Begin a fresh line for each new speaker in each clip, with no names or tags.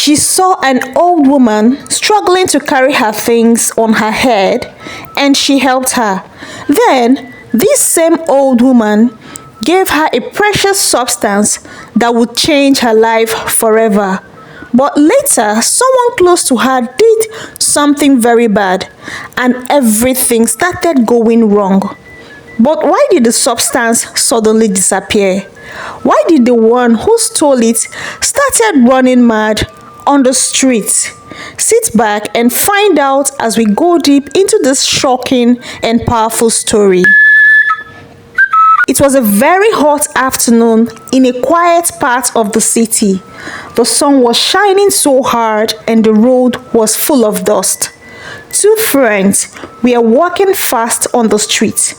She saw an old woman struggling to carry her things on her head, and she helped her. Then, this same old woman gave her a precious substance that would change her life forever. But later, someone close to her did something very bad, and everything started going wrong. But why did the substance suddenly disappear? Why did the one who stole it started running mad on the street? Sit back and find out as we go deep into this shocking and powerful story. It was a very hot afternoon in a quiet part of the city. The sun was shining so hard and the road was full of dust. Two friends were walking fast on the street.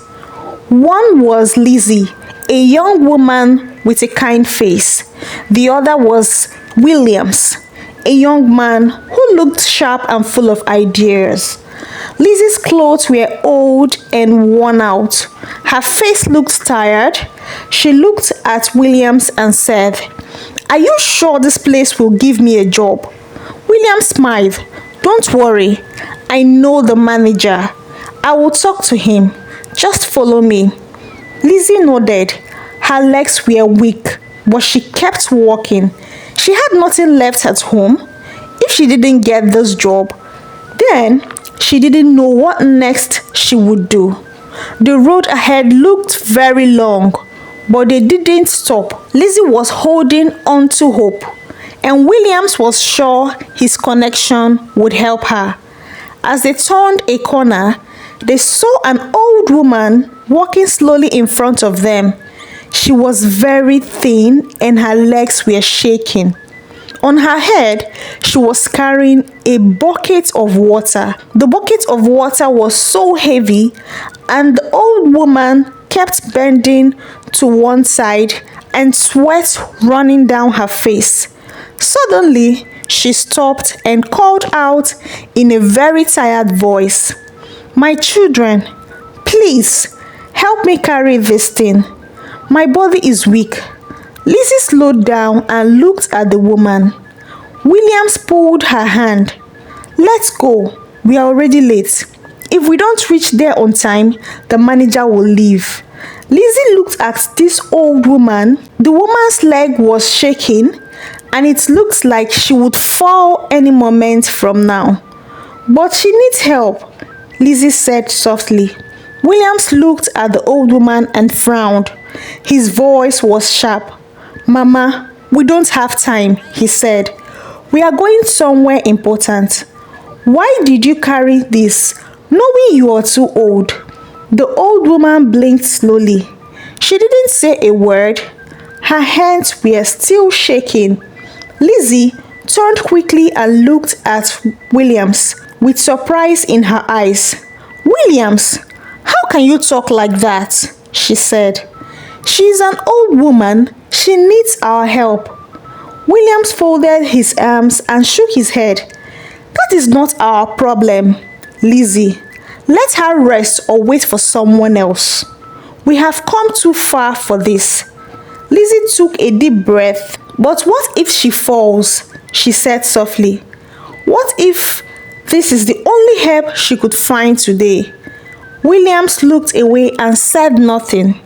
One was Lizzy, a young woman with a kind face. The other was Williams, a young man who looked sharp and full of ideas. Lizzy's clothes were old and worn out. Her face looked tired. She looked at Williams and said, "Are you sure this place will give me a job?" Williams smiled. "Don't worry. I know the manager. I will talk to him. Just follow me." Lizzy nodded. Her legs were weak, but she kept walking. She had nothing left at home. If she didn't get this job, then she didn't know what next she would do. The road ahead looked very long, but they didn't stop. Lizzy was holding on to hope, and Williams was sure his connection would help her. As they turned a corner, they saw an old woman walking slowly in front of them. She was very thin and her legs were shaking. On her head, she was carrying a bucket of water. The bucket of water was so heavy, and the old woman kept bending to one side and sweat running down her face. Suddenly, she stopped and called out in a very tired voice, "My children, please help me carry this thing. My body is weak." Lizzy slowed down and looked at the woman. Williams pulled her hand. "Let's go. We are already late. If we don't reach there on time, the manager will leave." Lizzy looked at this old woman. The woman's leg was shaking, and it looked like she would fall any moment from now. "But she needs help," Lizzy said softly. Williams looked at the old woman and frowned. His voice was sharp. "Mama, we don't have time," he said. "We are going somewhere important. Why did you carry this, knowing you are too old?" The old woman blinked slowly. She didn't say a word. Her hands were still shaking. Lizzy turned quickly and looked at Williams with surprise in her eyes. "Williams, how can you talk like that?" she said. "She is an old woman. She needs our help." Williams folded his arms and shook his head. "That is not our problem, Lizzy. Let her rest or wait for someone else. We have come too far for this." Lizzy took a deep breath. "But what if she falls?" she said softly. "What if this is the only help she could find today?" Williams looked away and said nothing,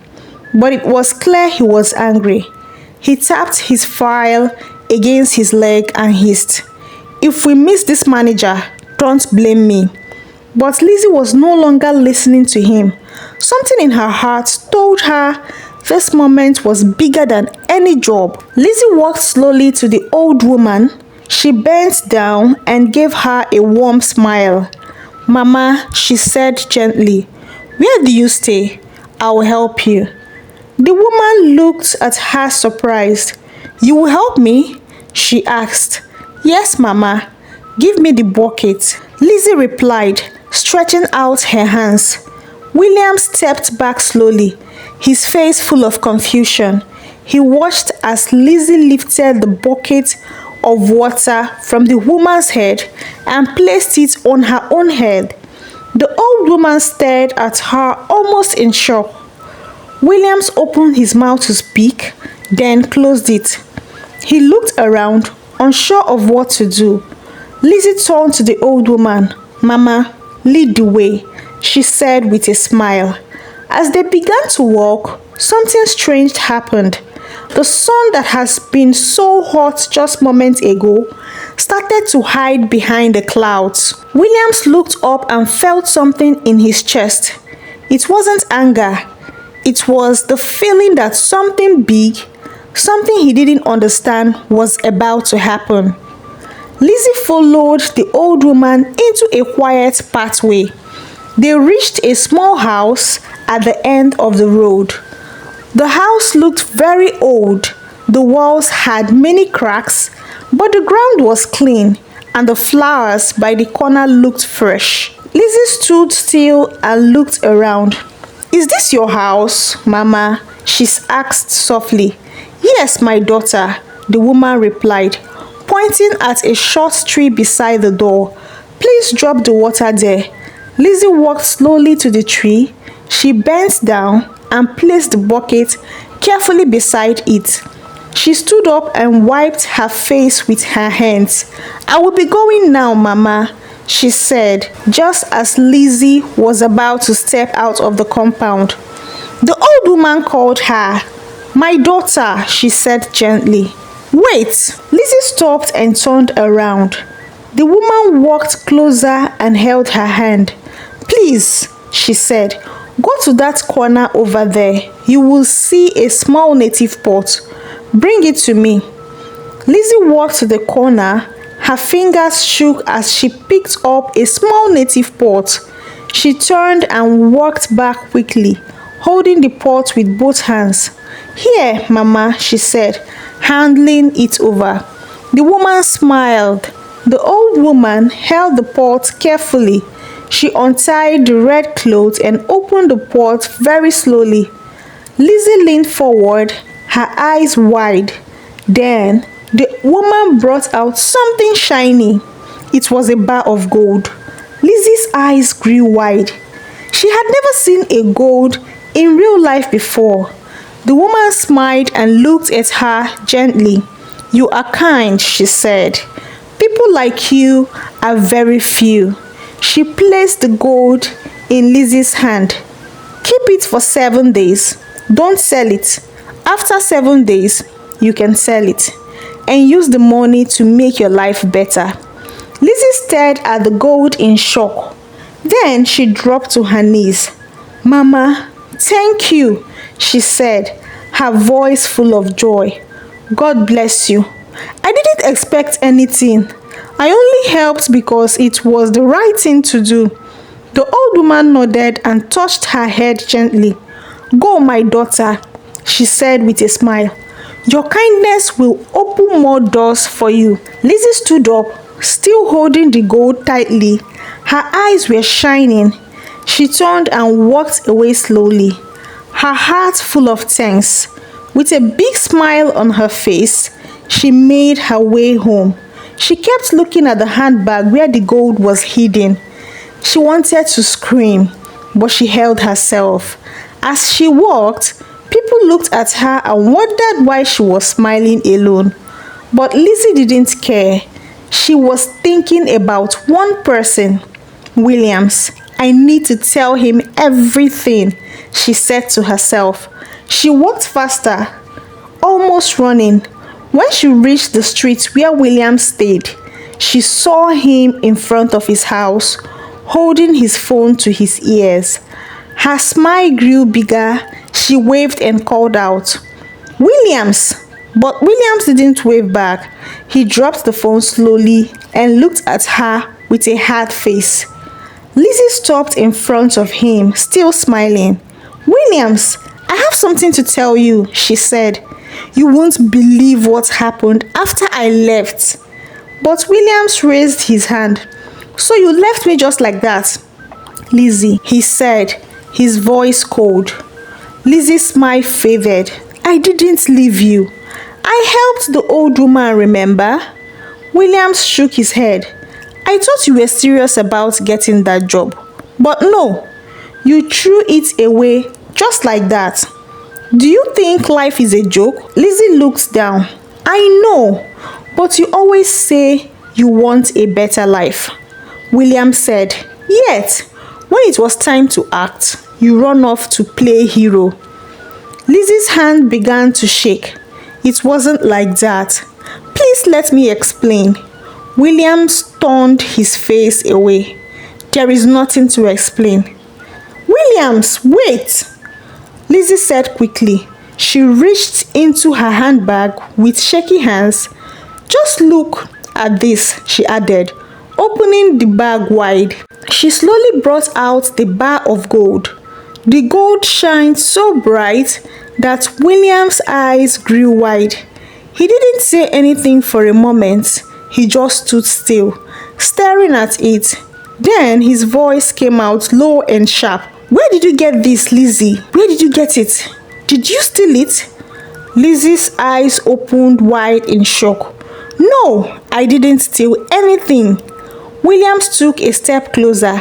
but it was clear he was angry. He tapped his file against his leg and hissed, "If we miss this manager, don't blame me." But Lizzy was no longer listening to him. Something in her heart told her this moment was bigger than any job. Lizzy walked slowly to the old woman. She bent down and gave her a warm smile. "Mama," she said gently, "where do you stay? I will help you." The woman looked at her surprised. "You will help me?" she asked. "Yes, Mama. Give me the bucket," Lizzy replied, stretching out her hands. William stepped back slowly, his face full of confusion. He watched as Lizzy lifted the bucket of water from the woman's head and placed it on her own head. The old woman stared at her almost in shock. Williams opened his mouth to speak, then closed it. He looked around, Unsure of what to do, Lizzy turned to the old woman. "Mama, lead the way," she said with a smile. As they began to walk, something strange happened. The sun that has been so hot just moments ago started to hide behind the clouds. Williams looked up and felt something in his chest. It wasn't anger. It was the feeling that something big, something he didn't understand, was about to happen. Lizzy followed the old woman into a quiet pathway. They reached a small house at the end of the road. The house looked very old. The walls had many cracks, but the ground was clean and the flowers by the corner looked fresh. Lizzy stood still and looked around. "Is this your house, Mama?" she asked softly. "Yes, my daughter," the woman replied, pointing at a short tree beside the door. "Please drop the water there." Lizzy walked slowly to the tree. She bent down and placed the bucket carefully beside it. She stood up and wiped her face with her hands. "I will be going now, Mama," she said, just as Lizzy was about to step out of the compound. The old woman called her. "My daughter," she said gently. "Wait." Lizzy stopped and turned around. The woman walked closer and held her hand. "Please," she said, "go to that corner over there. You will see a small native pot. Bring it to me." Lizzy walked to the corner. Her fingers shook as she picked up a small native pot. She turned and walked back quickly, holding the pot with both hands. "Here, Mama," she said, handing it over. The woman smiled. The old woman held the pot carefully. She untied the red cloth and opened the pot very slowly. Lizzy leaned forward, her eyes wide. Then the woman brought out something shiny. It was a bar of gold. Lizzy's eyes grew wide. She had never seen a gold in real life before. The woman smiled and looked at her gently. "You are kind," she said. "People like you are very few." She placed the gold in Lizzy's hand. "Keep it for 7 days. Don't sell it. After 7 days, you can sell it and use the money to make your life better." Lizzy stared at the gold in shock. Then she dropped to her knees. "Mama, thank you," she said, her voice full of joy. "God bless you. I didn't expect anything. I only helped because it was the right thing to do." The old woman nodded and touched her head gently. "Go, my daughter," she said with a smile. "Your kindness will open more doors for you." Lizzy stood up, still holding the gold tightly. Her eyes were shining. She turned and walked away slowly, her heart full of thanks. With a big smile on her face, she made her way home. She kept looking at the handbag where the gold was hidden. She wanted to scream, but she held herself. As she walked, people looked at her and wondered why she was smiling alone. But Lizzy didn't care. She was thinking about one person, Williams. "I need to tell him everything," she said to herself. She walked faster, almost running. When she reached the street where William stayed, she saw him in front of his house, holding his phone to his ears. Her smile grew bigger. She waved and called out, "Williams!" But Williams didn't wave back. He dropped the phone slowly and looked at her with a hard face. Lizzy stopped in front of him, still smiling. "Williams, I have something to tell you," she said. "You won't believe what happened after I left." But Williams raised his hand. "So you left me just like that?" "Lizzy," he said, his voice cold. Lizzy's smile faded. "I didn't leave you. I helped the old woman, remember?" Williams shook his head. "I thought you were serious about getting that job. But no, you threw it away just like that. Do you think life is a joke?" Lizzy looked down. "I know, but you always say you want a better life. William said, yet, when it was time to act, you run off to play hero. Lizzy's hand began to shake. It wasn't like that. Please let me explain. William turned his face away. There is nothing to explain. Williams, wait! Lizzy said quickly. She reached into her handbag with shaky hands. Just look at this, she added, opening the bag wide. She slowly brought out the bar of gold. The gold shined so bright that William's eyes grew wide. He didn't say anything for a moment. He just stood still, staring at it. Then his voice came out low and sharp. Where did you get this, Lizzy? Where did you get it? Did you steal it? Lizzy's eyes opened wide in shock. No, I didn't steal anything. Williams took a step closer,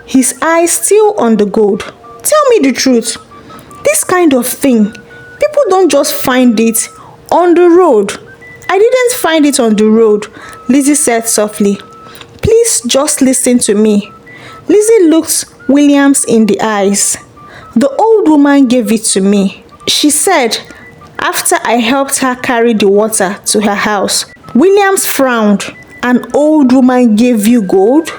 his eyes still on the gold. Tell me the truth. This kind of thing, people don't just find it on the road. I didn't find it on the road, Lizzy said softly. Please just listen to me. Lizzy looked Williams in the eyes. The old woman gave it to me. She said, after I helped her carry the water to her house. Williams frowned. An old woman gave you gold?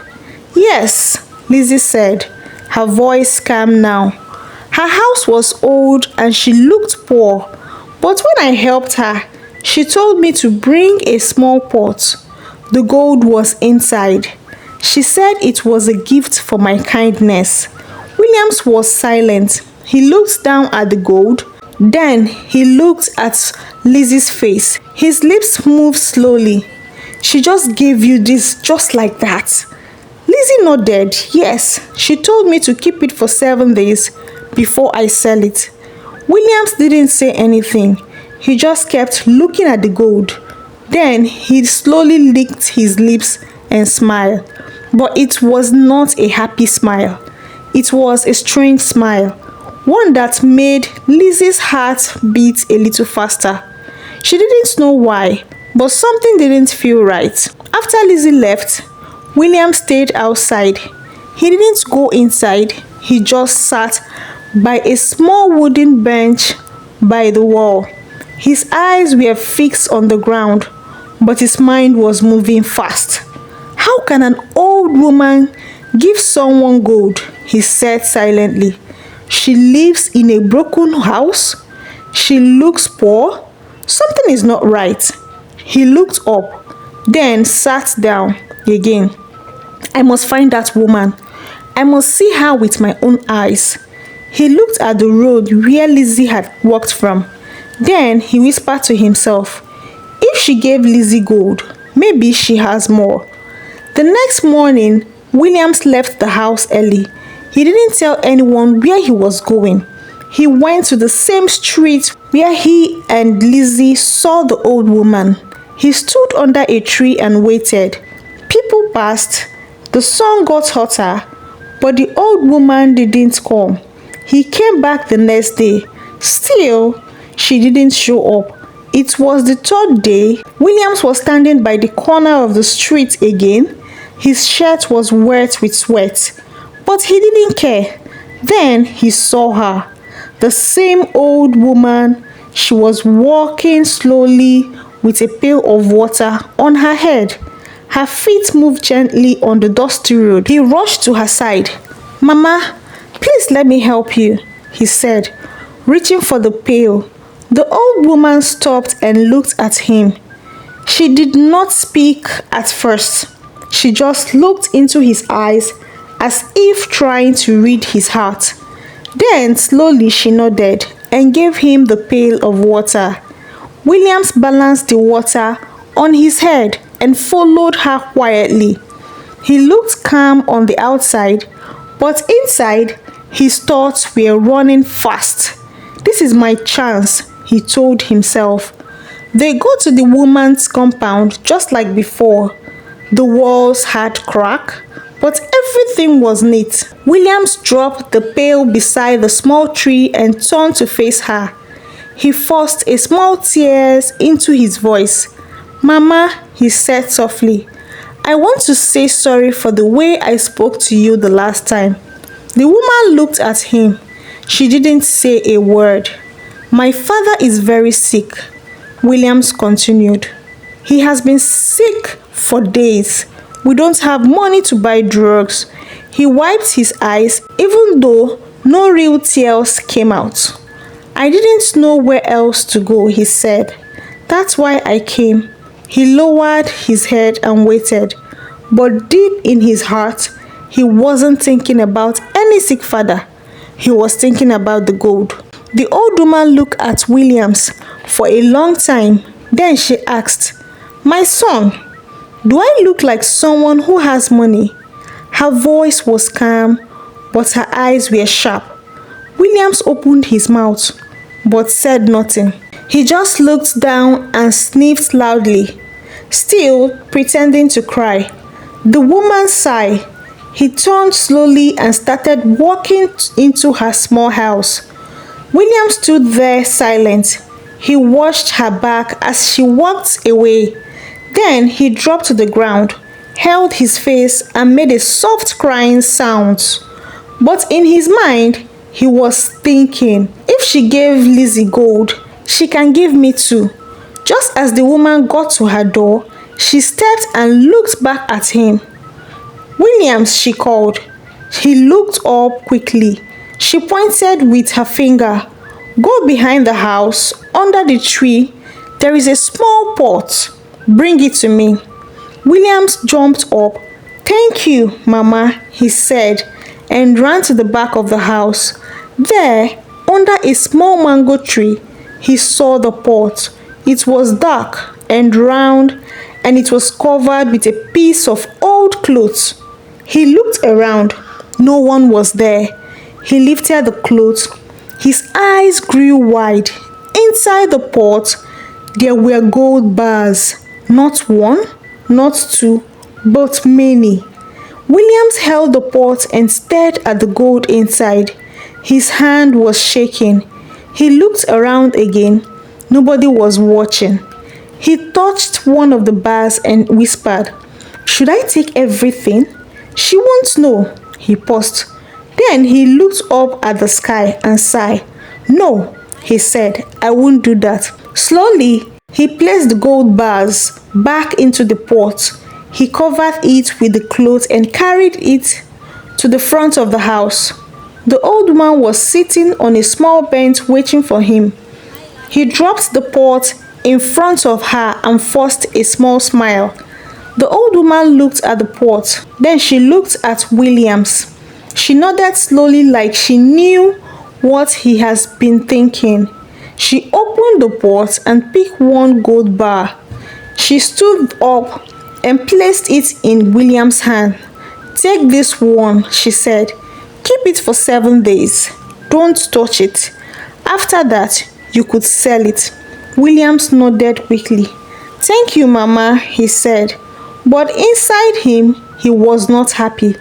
Yes, Lizzy said, her voice calm now. Her house was old and she looked poor, but when I helped her, she told me to bring a small pot. The gold was inside. She said it was a gift for my kindness. Williams was silent. He looked down at the gold. Then he looked at Lizzy's face. His lips moved slowly. She just gave you this just like that. Lizzy nodded. Yes, she told me to keep it for 7 days before I sell it. Williams didn't say anything. He just kept looking at the gold. Then he slowly licked his lips and smiled. But it was not a happy smile. It was a strange smile. One that made Lizzy's heart beat a little faster. She didn't know why, but something didn't feel right. After Lizzy left, William stayed outside. He didn't go inside. He just sat by a small wooden bench by the wall. His eyes were fixed on the ground, but his mind was moving fast. How can an old woman give someone gold? He said silently. She lives in a broken house. She looks poor. Something is not right. He looked up, then sat down again. I must find that woman. I must see her with my own eyes. He looked at the road where Lizzy had walked from. Then he whispered to himself, if she gave Lizzy gold, maybe she has more. The next morning, Williams left the house early. He didn't tell anyone where he was going. He went to the same street where he and Lizzy saw the old woman. He stood under a tree and waited. People passed. The sun got hotter, but the old woman didn't come. He came back the next day. Still, she didn't show up. It was the third day. Williams was standing by the corner of the street again. His shirt was wet with sweat, but he didn't care. Then he saw her. The same old woman. She was walking slowly with a pail of water on her head. Her feet moved gently on the dusty road. He rushed to her side. Mama, please let me help you, he said, reaching for the pail. The old woman stopped and looked at him. She did not speak at first. She just looked into his eyes as if trying to read his heart. Then slowly she nodded and gave him the pail of water. Williams balanced the water on his head and followed her quietly. He looked calm on the outside, but inside his thoughts were running fast. This is my chance, he told himself. They got to the woman's compound just like before. The walls had cracked, but everything was neat. Williams dropped the pail beside the small tree and turned to face her. He forced a small tear into his voice. Mama, he said softly. I want to say sorry for the way I spoke to you the last time. The woman looked at him. She didn't say a word. My father is very sick, Williams continued. He has been sick for days. We don't have money to buy drugs. He wiped his eyes even though no real tears came out. I didn't know where else to go, he said. That's why I came. He lowered his head and waited. But deep in his heart, he wasn't thinking about any sick father. He was thinking about the gold. The old woman looked at Williams for a long time. Then she asked, My son, do I look like someone who has money? Her voice was calm, but her eyes were sharp. Williams opened his mouth, but said nothing. He just looked down and sniffed loudly, still pretending to cry. The woman sighed. He turned slowly and started walking into her small house. William stood there silent. He watched her back as she walked away. Then he dropped to the ground, held his face and made a soft crying sound. But in his mind, he was thinking, if she gave Lizzy gold, she can give me too. Just as the woman got to her door, she stepped and looked back at him. Williams, she called. He looked up quickly. She pointed with her finger. Go behind the house, under the tree. There is a small pot. Bring it to me. Williams jumped up. Thank you, Mama, he said, and ran to the back of the house. There, under a small mango tree, he saw the pot. It was dark and round, and it was covered with a piece of old cloth. He looked around. No one was there. He lifted the cloth. His eyes grew wide. Inside the pot, there were gold bars. Not one, not two, but many. Williams held the pot and stared at the gold inside. His hand was shaking. He looked around again. Nobody was watching. He touched one of the bars and whispered, Should I take everything? She won't know. He paused. Then he looked up at the sky and sighed. No, he said, I won't do that. Slowly, he placed the gold bars back into the pot. He covered it with the cloth and carried it to the front of the house. The old woman was sitting on a small bench waiting for him. He dropped the pot in front of her and forced a small smile. The old woman looked at the pot. Then she looked at Williams. She nodded slowly like she knew what he has been thinking. She opened the pot and picked one gold bar. She stood up and placed it in Williams' hand. Take this one, she said. Keep it for 7 days. Don't touch it. After that, you could sell it. Williams nodded quickly. Thank you, Mama, he said. But inside him, he was not happy.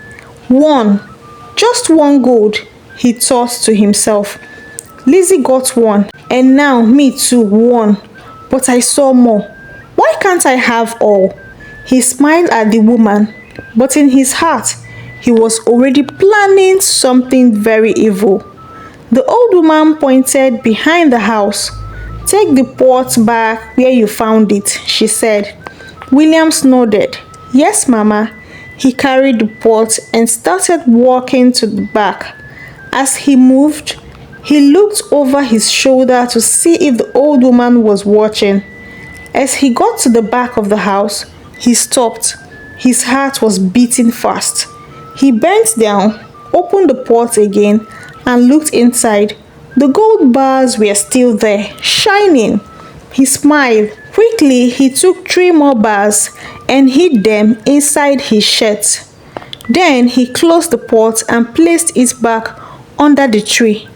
One, just one gold, he thought to himself. Lizzy got one, and now me too, one. But I saw more. Why can't I have all? He smiled at the woman, but in his heart, he was already planning something very evil. The old woman pointed behind the house. Take the pot back where you found it, she said. Williams nodded. Yes, Mama. He carried the pot and started walking to the back. As he moved, he looked over his shoulder to see if the old woman was watching. As he got to the back of the house, he stopped. His heart was beating fast. He bent down, opened the pot again, and looked inside. The gold bars were still there, shining. He smiled. Quickly, he took 3 more bars and hid them inside his shirt. Then he closed the pot and placed it back under the tree.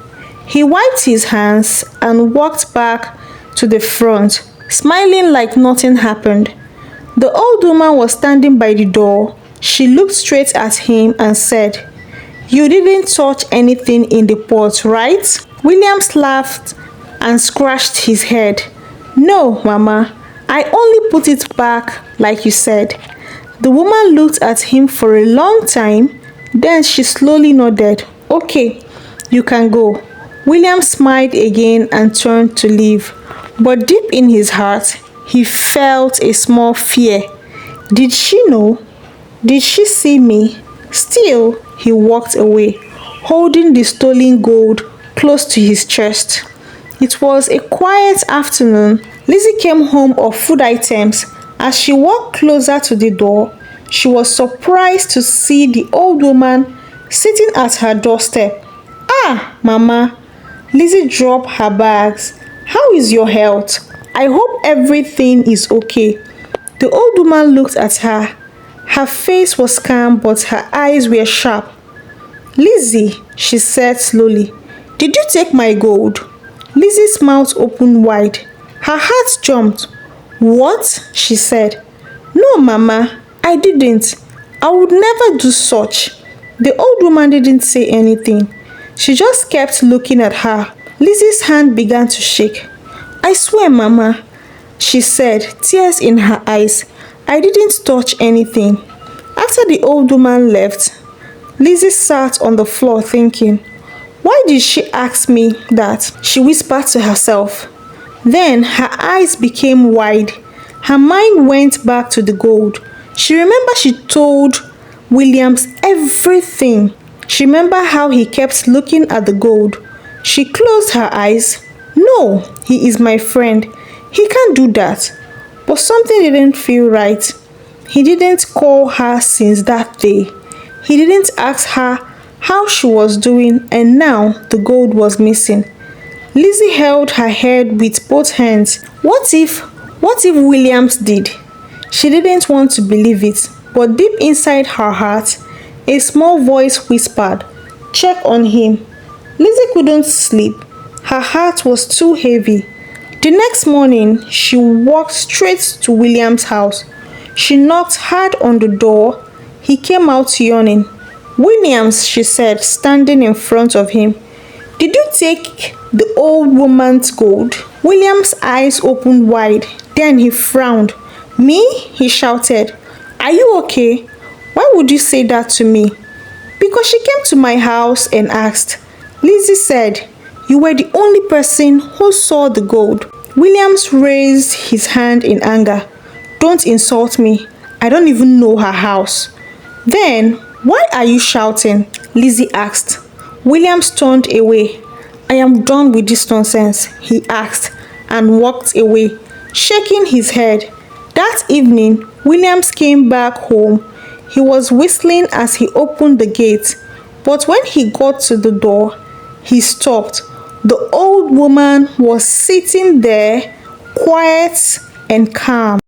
He wiped his hands and walked back to the front, smiling like nothing happened. The old woman was standing by the door. She looked straight at him and said, You didn't touch anything in the pot, right? Williams laughed and scratched his head. No, Mama, I only put it back like you said. The woman looked at him for a long time, then she slowly nodded. Okay, you can go. William smiled again and turned to leave. But deep in his heart, he felt a small fear. Did she know? Did she see me? Still, he walked away, holding the stolen gold close to his chest. It was a quiet afternoon. Lizzy came home of food items. As she walked closer to the door, she was surprised to see the old woman sitting at her doorstep. Ah, Mama! Lizzy dropped her bags. How is your health? I hope everything is okay. The old woman looked at her. Her face was calm, but her eyes were sharp. Lizzy, she said slowly, did you take my gold? Lizzy's mouth opened wide. Her heart jumped. What? She said. No, Mama, I didn't. I would never do such. The old woman didn't say anything. She just kept looking at her. Lizzy's hand began to shake. I swear, Mama, she said, tears in her eyes. I didn't touch anything. After the old woman left, Lizzy sat on the floor thinking, why did she ask me that? She whispered to herself. Then her eyes became wide. Her mind went back to the gold. She remembered she told Williams everything. She remembered how he kept looking at the gold. She closed her eyes. No, he is my friend. He can't do that. But something didn't feel right. He didn't call her since that day. He didn't ask her how she was doing, and now the gold was missing. Lizzy held her head with both hands. What if Williams did? She didn't want to believe it, but deep inside her heart, a small voice whispered, check on him. Lizzy couldn't sleep. Her heart was too heavy. The next morning, she walked straight to William's house. She knocked hard on the door. He came out yawning. Williams, she said, standing in front of him. Did you take the old woman's gold? William's eyes opened wide. Then he frowned. Me? He shouted. Are you okay? Why would you say that to me? Because she came to my house and asked. Lizzy said, you were the only person who saw the gold. Williams raised his hand in anger. Don't insult me. I don't even know her house. Then, why are you shouting? Lizzy asked. Williams turned away. I am done with this nonsense, he asked, and walked away, shaking his head. That evening, Williams came back home. He was whistling as he opened the gate, but when he got to the door, he stopped. The old woman was sitting there, quiet and calm.